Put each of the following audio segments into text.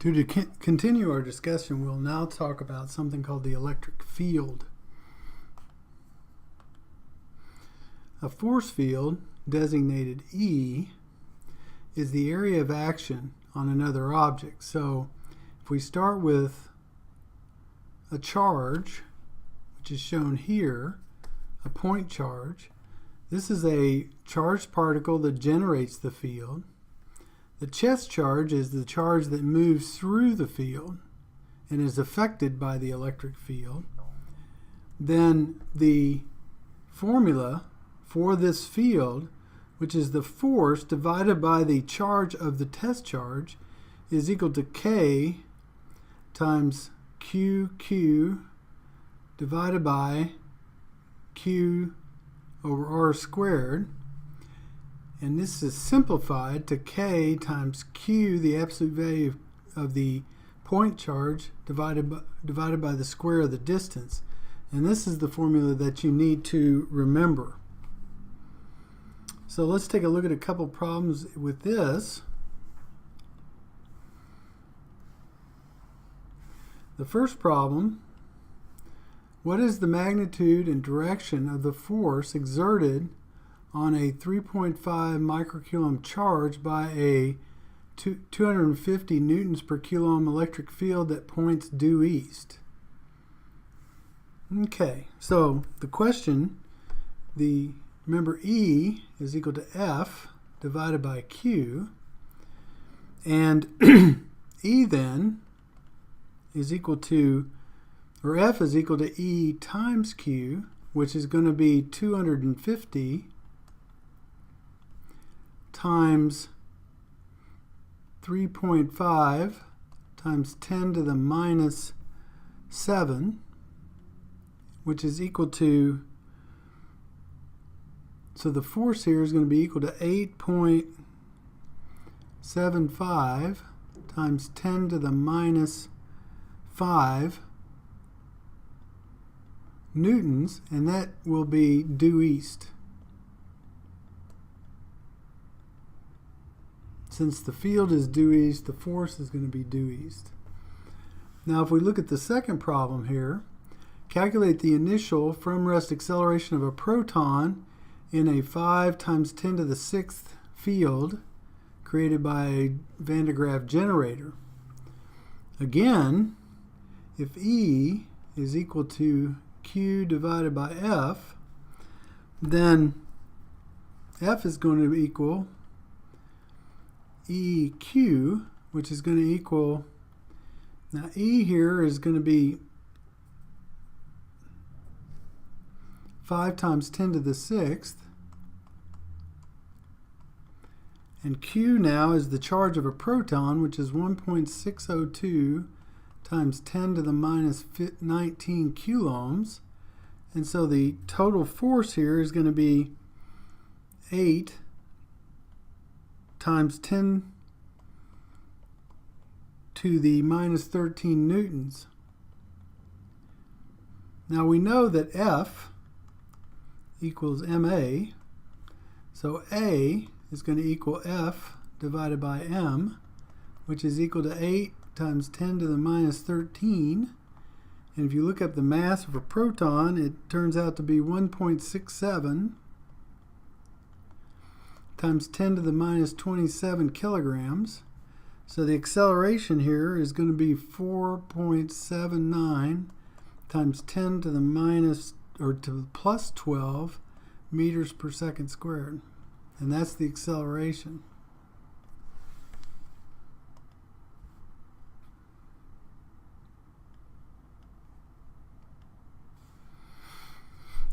To continue our discussion, we'll now talk about something called the electric field. A force field, designated E, is the area of action on another object. So if we start with a charge, which is shown here, a point charge, this is a charged particle that generates the field. The chest charge is the charge that moves through the field and is affected by the electric field. Then the formula for this field, which is the force divided by the charge of the test charge, is equal to K times QQ divided by Q over R squared. And this is simplified to K times Q, the absolute value of the point charge, divided by the square of the distance. And this is the formula that you need to remember. So let's take a look at a couple problems with this. The first problem: what is the magnitude and direction of the force exerted on a 3.5 microcoulomb charge by a 250 newtons per coulomb electric field that points due east? Okay, so the question, remember E is equal to F divided by Q, and E then is equal to, or F is equal to E times Q, which is going to be 250 times 3.5 times 10 to the minus 7, which is equal to, so the force here is going to be equal to 8.75 times 10 to the minus 5 newtons, and that will be due east. Since the field is due east, the force is going to be due east. Now if we look at the second problem here, calculate the initial from rest acceleration of a proton in a 5 times 10 to the 6th field created by a Van de Graaff generator. Again, if E is equal to Q divided by F, then F is going to equal EQ, which is going to equal, now E here is going to be 5 times 10 to the 6th, and Q now is the charge of a proton, which is 1.602 times 10 to the minus 19 coulombs. And so the total force here is going to be 8 times 10 to the minus 13 newtons. Now we know that F equals ma, so A is going to equal F divided by m, which is equal to 8 times 10 to the minus 13. And if you look up the mass of a proton, it turns out to be 1.67 times 10 to the minus 27 kilograms. So the acceleration here is going to be 4.79 times 10 to the minus, or to the plus 12 meters per second squared. And that's the acceleration.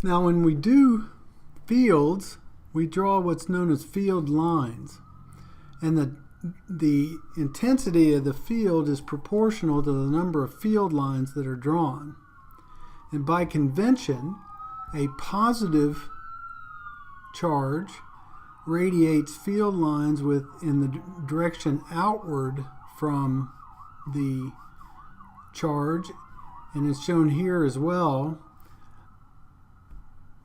Now when we do fields, we draw what's known as field lines. And the intensity of the field is proportional to the number of field lines that are drawn. And by convention, a positive charge radiates field lines in the direction outward from the charge, and it's shown here as well.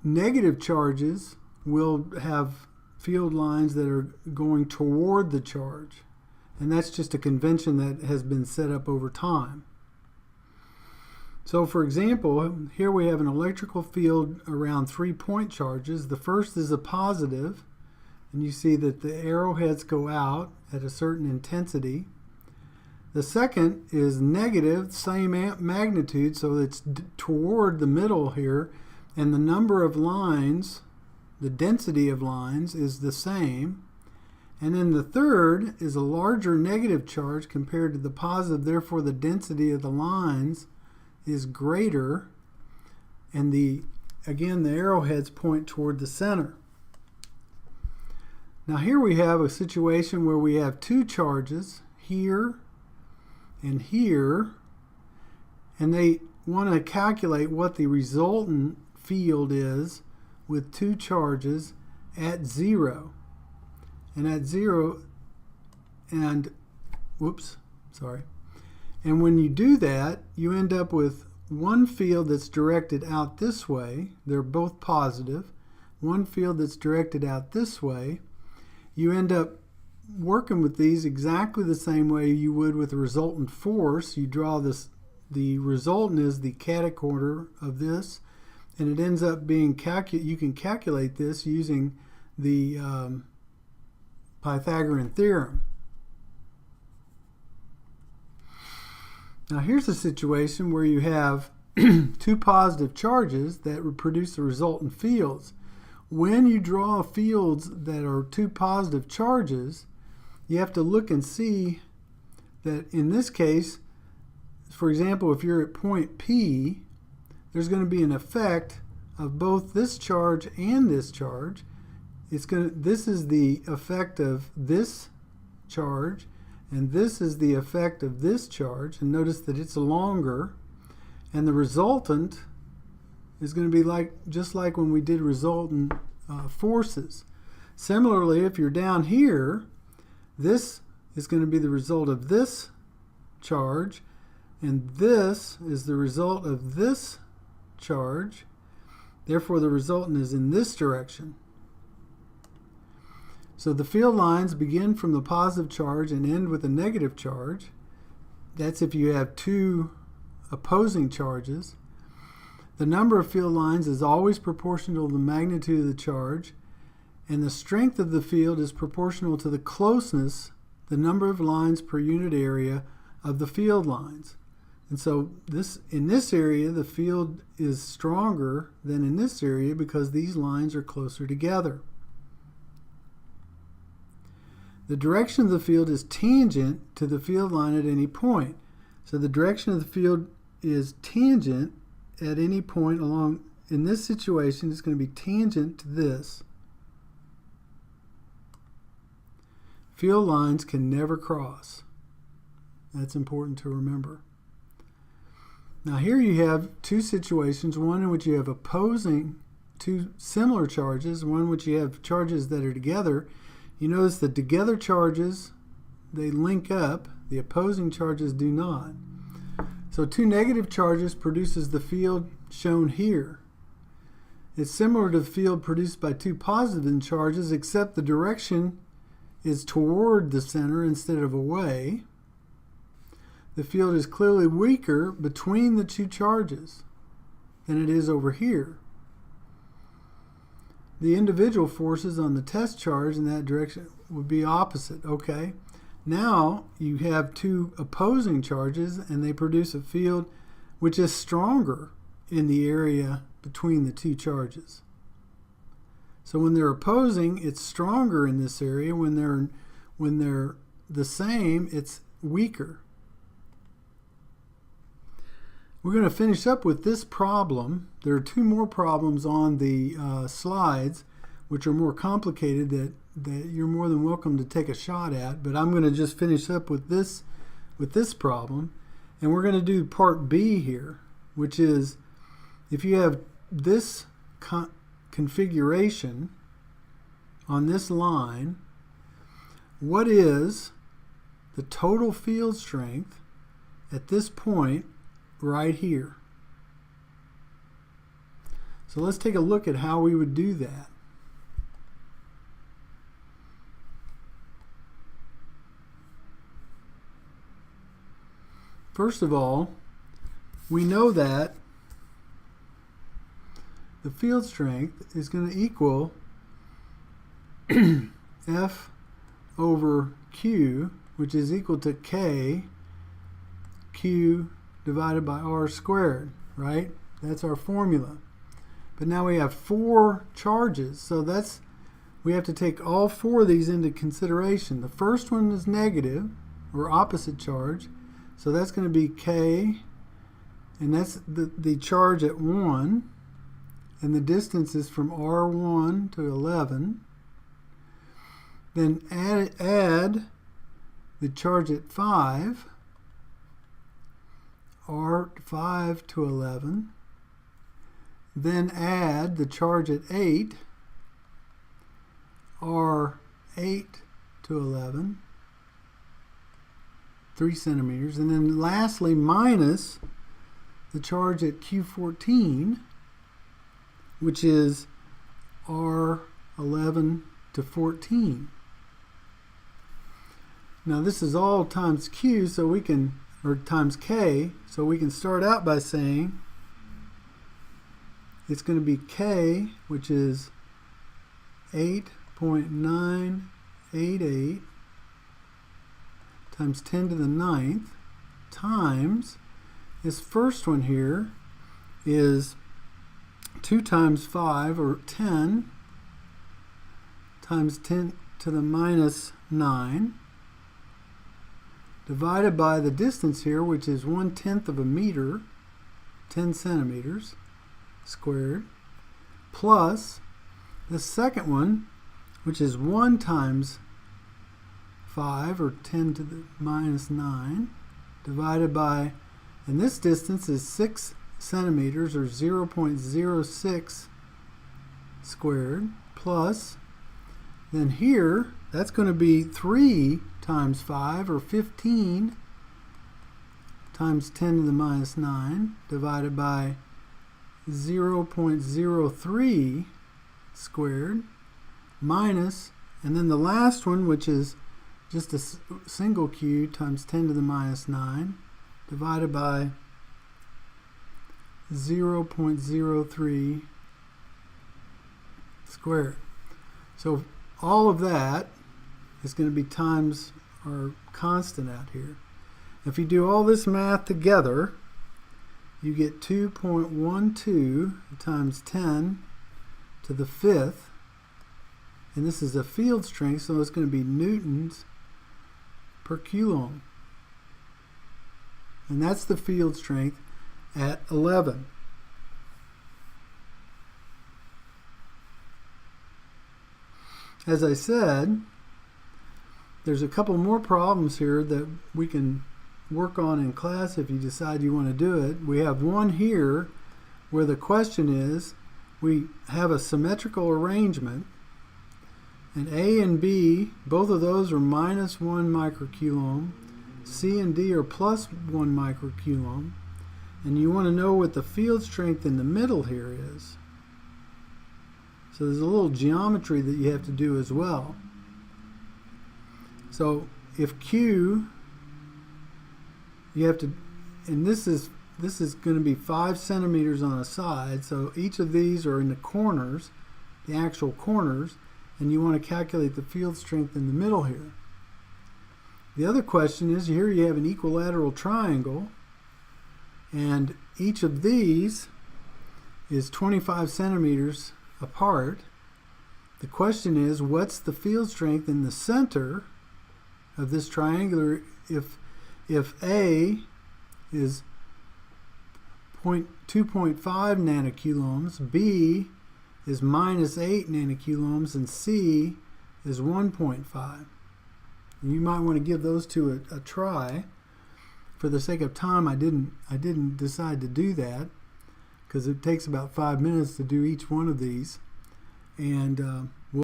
Negative charges will have field lines that are going toward the charge, And that's just a convention that has been set up over time. So for example, here we have an electrical field around 3 point charges. The first is a positive, and you see that the arrowheads go out at a certain intensity. The second is negative, same magnitude, so it's toward the middle here, and the number of lines, the density of lines, is the same. And then the third is a larger negative charge compared to the positive, therefore the density of the lines is greater, and again the arrowheads point toward the center. Now here we have a situation where we have two charges here and here, and they want to calculate what the resultant field is with two charges at 0. And at 0, and and when you do that, you end up with one field that's directed out this way. They're both positive. One field that's directed out this way. You end up working with these exactly the same way you would with the resultant force. You draw this, the resultant is the catacorder of this, and it ends up being you can calculate this using the Pythagorean theorem. Now here's a situation where you have two positive charges that would produce the resultant fields. When you draw fields that are two positive charges, you have to look and see that in this case, for example, if you're at point P, there's going to be an effect of both this charge and this charge. This is the effect of this charge, and this is the effect of this charge, and notice that it's longer, and the resultant is going to be just like when we did resultant forces. Similarly, if you're down here, this is going to be the result of this charge, and this is the result of this charge. Therefore, the resultant is in this direction. So the field lines begin from the positive charge and end with a negative charge. That's if you have two opposing charges. The number of field lines is always proportional to the magnitude of the charge, and the strength of the field is proportional to the closeness, the number of lines per unit area of the field lines. And so in this area, the field is stronger than in this area because these lines are closer together. The direction of the field is tangent to the field line at any point. So the direction of the field is tangent at any point along, in this situation, it's going to be tangent to this. Field lines can never cross. That's important to remember. Now here you have two situations, one in which you have opposing two similar charges, one in which you have charges that are together. You notice the together charges, they link up, the opposing charges do not. So two negative charges produces the field shown here. It's similar to the field produced by two positive charges, except the direction is toward the center instead of away. The field is clearly weaker between the two charges than it is over here. The individual forces on the test charge in that direction would be opposite. Okay, now you have two opposing charges and they produce a field which is stronger in the area between the two charges. So when they're opposing, it's stronger in this area. When they're the same, it's weaker. We're going to finish up with this problem. There are two more problems on the slides which are more complicated that you're more than welcome to take a shot at, but I'm going to just finish up with this problem, and we're going to do part B here, which is if you have this configuration on this line, what is the total field strength at this point right here? So let's take a look at how we would do that. first of all, we know that the field strength is going to equal F over Q, which is equal to K Q divided by R squared, right? That's our formula. But now we have 4 charges, so we have to take all 4 of these into consideration. The first one is negative, or opposite charge, so that's going to be K, and that's the charge at 1, and the distance is from R1 to 11. Then add the charge at 5, R5 to 11. Then add the charge at 8, R8 to 11, 3 centimeters. And then lastly, minus the charge at Q14, which is R11 to 14. Now this is all times Q, so we can, or times K, so we can start out by saying it's going to be K, which is 8.988 times 10 to the 9th times this first one here is 2 times 5, or 10, times 10 to the minus 9, divided by the distance here, which is 1/10 of a meter, 10 centimeters squared, plus the second one, which is 1 times 5, or 10 to the minus 9, divided by, and this distance is 6 centimeters, or 0.06 squared, plus, then here, that's going to be 3 times 5, or 15, times 10 to the minus 9, divided by 0.03 squared, minus, and then the last one, which is just a single Q, times 10 to the minus 9, divided by 0.03 squared. So all of that is going to be times our constant out here. If you do all this math together, you get 2.12 times 10 to the 5th, and this is a field strength, so it's going to be newtons per coulomb. And that's the field strength at 11. As I said, there's a couple more problems here that we can work on in class if you decide you want to do it. We have one here where the question is, we have a symmetrical arrangement, and A and B, both of those are minus 1 microcoulomb, C and D are plus 1 microcoulomb, and you want to know what the field strength in the middle here is. So there's a little geometry that you have to do as well. So if Q, you have to, and this is going to be 5 centimeters on a side, so each of these are in the corners, the actual corners, and you want to calculate the field strength in the middle here. The other question is, here you have an equilateral triangle, and each of these is 25 centimeters apart. The question is, what's the field strength in the center of this triangular if A is 2.5 nanocoulombs, B is minus 8 nanocoulombs, and C is 1.5. And you might want to give those two a try. For the sake of time, I didn't decide to do that because it takes about 5 minutes to do each one of these. And